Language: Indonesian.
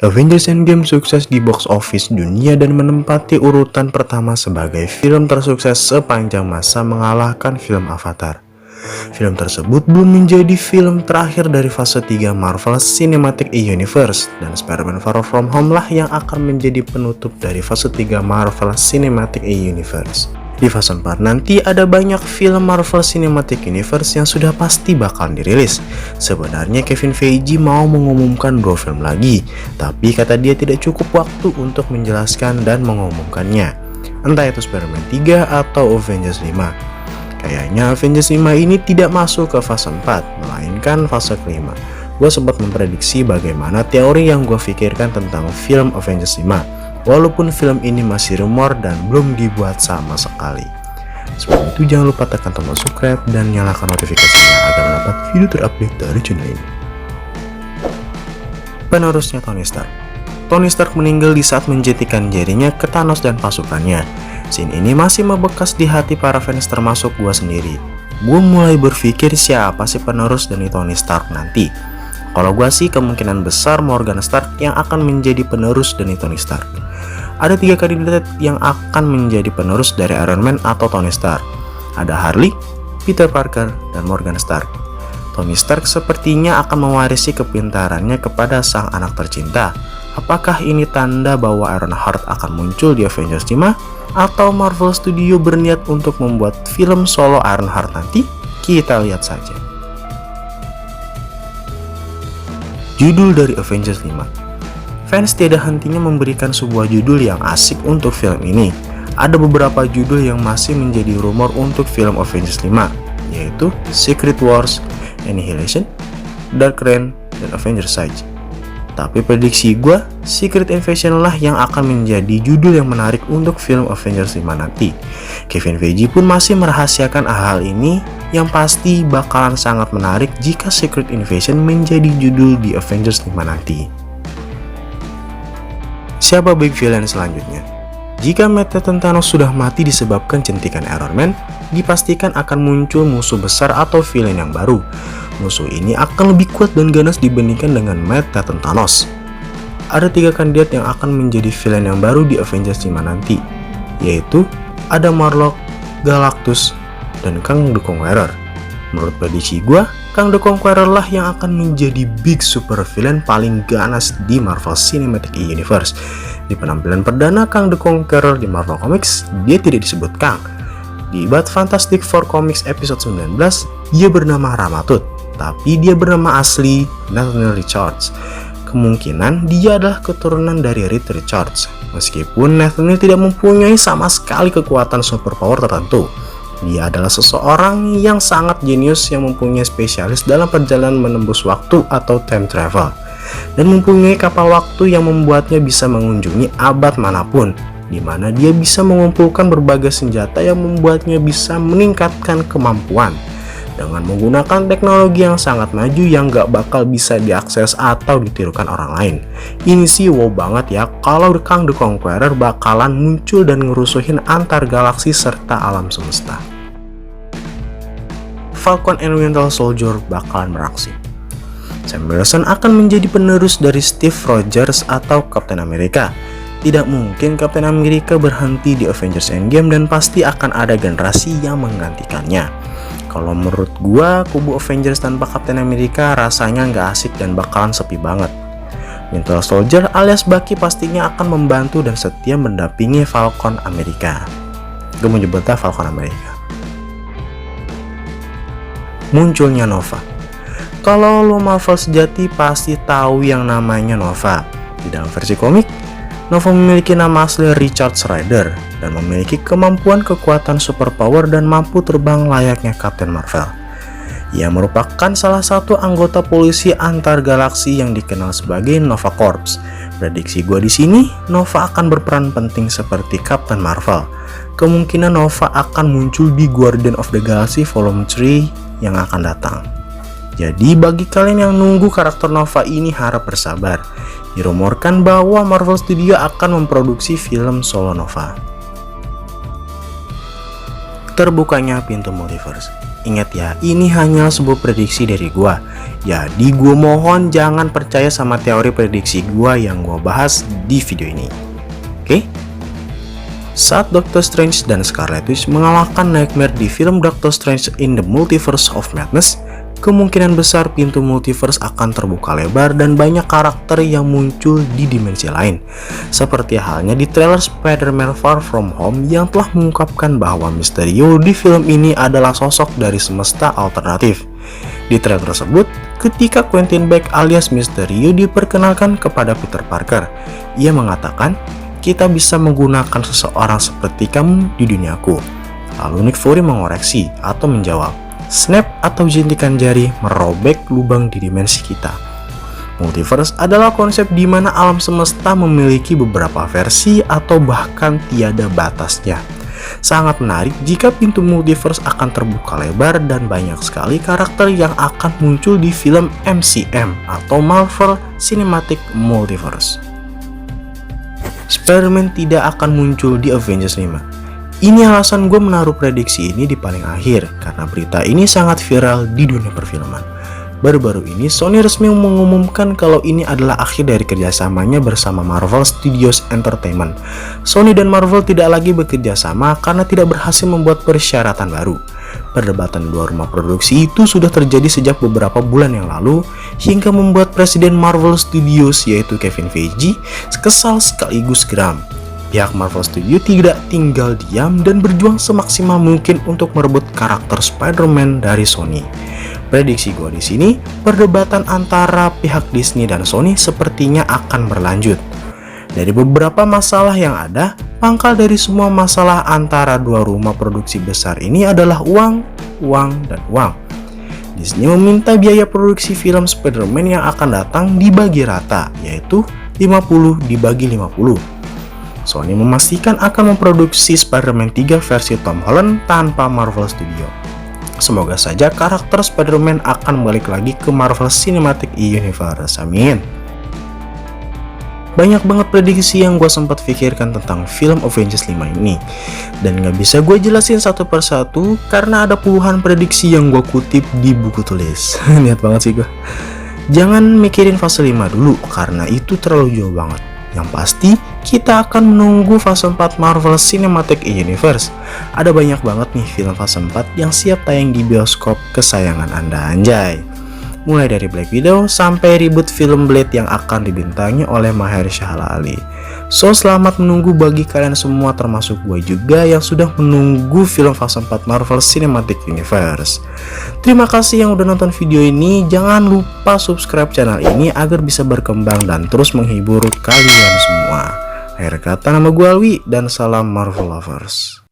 Avengers Endgame sukses di box office dunia dan menempati urutan pertama sebagai film tersukses sepanjang masa, mengalahkan film Avatar. Film tersebut belum menjadi film terakhir dari fase 3 Marvel Cinematic Universe, dan Spider-Man Far From Home lah yang akan menjadi penutup dari fase 3 Marvel Cinematic Universe. Di fase 4 nanti ada banyak film Marvel Cinematic Universe yang sudah pasti bakal dirilis. Sebenarnya Kevin Feige mau mengumumkan 2 film lagi, tapi kata dia tidak cukup waktu untuk menjelaskan dan mengumumkannya. Entah itu Spider-Man 3 atau Avengers 5. Kayaknya Avengers 5 ini tidak masuk ke fase 4, melainkan fase kelima. Gue sempat memprediksi bagaimana teori yang gue pikirkan tentang film Avengers 5. Walaupun film ini masih rumor dan belum dibuat sama sekali. Sebelum itu jangan lupa tekan tombol subscribe dan nyalakan notifikasinya agar mendapat video terupdate dari channel ini. Penerusnya Tony Stark. Tony Stark meninggal di saat menjentikan jarinya ke Thanos dan pasukannya. Scene ini masih membekas di hati para fans termasuk gua sendiri. Gua mulai berpikir siapa sih penerus dari Tony Stark nanti. Kalau gua sih kemungkinan besar Morgan Stark yang akan menjadi penerus dari Tony Stark. Ada 3 kandidat yang akan menjadi penerus dari Iron Man atau Tony Stark. Ada Harley, Peter Parker, dan Morgan Stark. Tony Stark sepertinya akan mewarisi kepintarannya kepada sang anak tercinta. Apakah ini tanda bahwa Ironheart akan muncul di Avengers 5? Atau Marvel Studio berniat untuk membuat film solo Ironheart nanti? Kita lihat saja. Judul dari Avengers 5. Fans tiada hentinya memberikan sebuah judul yang asik untuk film ini. Ada beberapa judul yang masih menjadi rumor untuk film Avengers 5, yaitu Secret Wars, Annihilation, Dark Reign, dan Avengers Siege. Tapi prediksi gue, Secret Invasion lah yang akan menjadi judul yang menarik untuk film Avengers 5 nanti. Kevin Feige pun masih merahasiakan hal ini, yang pasti bakalan sangat menarik jika Secret Invasion menjadi judul di Avengers 5 nanti. Siapa big villain selanjutnya? Jika Manhattan Thanos sudah mati disebabkan centikan Iron Man, dipastikan akan muncul musuh besar atau villain yang baru. Musuh ini akan lebih kuat dan ganas dibandingkan dengan Manhattan Thanos. Ada 3 kandidat yang akan menjadi villain yang baru di Avengers 5 nanti, yaitu ada Morlock, Galactus, dan Kang the Conqueror. Menurut prediksi gue, Kang the Conqueror lah yang akan menjadi big super villain paling ganas di Marvel Cinematic Universe. Di penampilan perdana Kang the Conqueror di Marvel Comics, dia tidak disebut Kang. Di Bat Fantastic Four Comics episode 19, dia bernama Ramatut, tapi dia bernama asli Nathaniel Richards. Kemungkinan dia adalah keturunan dari Reed Richards, meskipun Nathaniel tidak mempunyai sama sekali kekuatan superpower tertentu. Dia adalah seseorang yang sangat jenius yang mempunyai spesialis dalam perjalanan menembus waktu atau time travel, dan mempunyai kapal waktu yang membuatnya bisa mengunjungi abad manapun, di mana dia bisa mengumpulkan berbagai senjata yang membuatnya bisa meningkatkan kemampuan dengan menggunakan teknologi yang sangat maju yang gak bakal bisa diakses atau ditirukan orang lain. Ini sih wow banget ya kalau Kang the Conqueror bakalan muncul dan ngerusuhin antar galaksi serta alam semesta. Falcon and Winter Soldier bakalan beraksi. Sam Wilson akan menjadi penerus dari Steve Rogers atau Captain America. Tidak mungkin Captain America berhenti di Avengers Endgame dan pasti akan ada generasi yang menggantikannya. Kalau menurut gua, kubu Avengers tanpa Captain America rasanya nggak asik dan bakalan sepi banget. Winter Soldier alias Bucky pastinya akan membantu dan setia mendampingi Falcon America. Gue menyebutnya Falcon America. Munculnya Nova. Kalau lo Marvel sejati pasti tahu yang namanya Nova. Di dalam versi komik, Nova memiliki nama asli Richard Rider dan memiliki kemampuan kekuatan superpower dan mampu terbang layaknya Captain Marvel. Ia merupakan salah satu anggota polisi antar galaksi yang dikenal sebagai Nova Corps. Prediksi gue di sini, Nova akan berperan penting seperti Captain Marvel. Kemungkinan Nova akan muncul di Guardian of the Galaxy Volume 3 yang akan datang. Jadi bagi kalian yang nunggu karakter Nova ini harap bersabar. Dirumorkan bahwa Marvel Studio akan memproduksi film solo Nova. Terbukanya pintu multiverse. Ingat ya, ini hanya sebuah prediksi dari gua. Jadi gua mohon jangan percaya sama teori prediksi gua yang gua bahas di video ini. Oke? Saat Doctor Strange dan Scarlet Witch mengalahkan Nightmare di film Doctor Strange in the Multiverse of Madness, kemungkinan besar pintu multiverse akan terbuka lebar dan banyak karakter yang muncul di dimensi lain. Seperti halnya di trailer Spider-Man Far From Home yang telah mengungkapkan bahwa Mysterio di film ini adalah sosok dari semesta alternatif. Di trailer tersebut, ketika Quentin Beck alias Mysterio diperkenalkan kepada Peter Parker, ia mengatakan, "Kita bisa menggunakan seseorang seperti kamu di duniaku." Lalu Nick Fury mengoreksi atau menjawab, "Snap atau jentikan jari merobek lubang di dimensi kita." Multiverse adalah konsep di mana alam semesta memiliki beberapa versi atau bahkan tiada batasnya. Sangat menarik jika pintu multiverse akan terbuka lebar dan banyak sekali karakter yang akan muncul di film MCM atau Marvel Cinematic Multiverse. Spider-Man tidak akan muncul di Avengers 5. Ini alasan gue menaruh prediksi ini di paling akhir, karena berita ini sangat viral di dunia perfilman. Baru-baru ini Sony resmi mengumumkan kalau ini adalah akhir dari kerjasamanya bersama Marvel Studios Entertainment. Sony dan Marvel tidak lagi bekerja sama karena tidak berhasil membuat persyaratan baru. Perdebatan dua rumah produksi itu sudah terjadi sejak beberapa bulan yang lalu, hingga membuat presiden Marvel Studios yaitu Kevin Feige kesal sekaligus geram. Pihak Marvel Studio tidak tinggal diam dan berjuang semaksimal mungkin untuk merebut karakter Spider-Man dari Sony. Prediksi gue di sini, perdebatan antara pihak Disney dan Sony sepertinya akan berlanjut. Dari beberapa masalah yang ada, pangkal dari semua masalah antara dua rumah produksi besar ini adalah uang, dan uang. Disney meminta biaya produksi film Spider-Man yang akan datang dibagi rata, yaitu 50 dibagi 50. Sony memastikan akan memproduksi Spider-Man 3 versi Tom Holland tanpa Marvel Studio. Semoga saja karakter Spider-Man akan balik lagi ke Marvel Cinematic Universe. Amin. Banyak banget prediksi yang gue sempat pikirkan tentang film Avengers 5 ini, dan gak bisa gue jelasin satu persatu karena ada puluhan prediksi yang gue kutip di buku tulis. Niat banget sih gue. Jangan mikirin fase 5 dulu karena itu terlalu jauh banget. Yang pasti kita akan menunggu fase 4 Marvel Cinematic Universe. Ada banyak banget nih film fase 4 yang siap tayang di bioskop kesayangan Anda, anjay. Mulai dari Black Widow sampai reboot film Blade yang akan dibintangi oleh Mahershala Ali. So, selamat menunggu bagi kalian semua termasuk gue juga yang sudah menunggu film fase 4 Marvel Cinematic Universe. Terima kasih yang udah nonton video ini. Jangan lupa subscribe channel ini agar bisa berkembang dan terus menghibur kalian semua. Akhir kata, nama gue Alwi dan salam Marvel Lovers.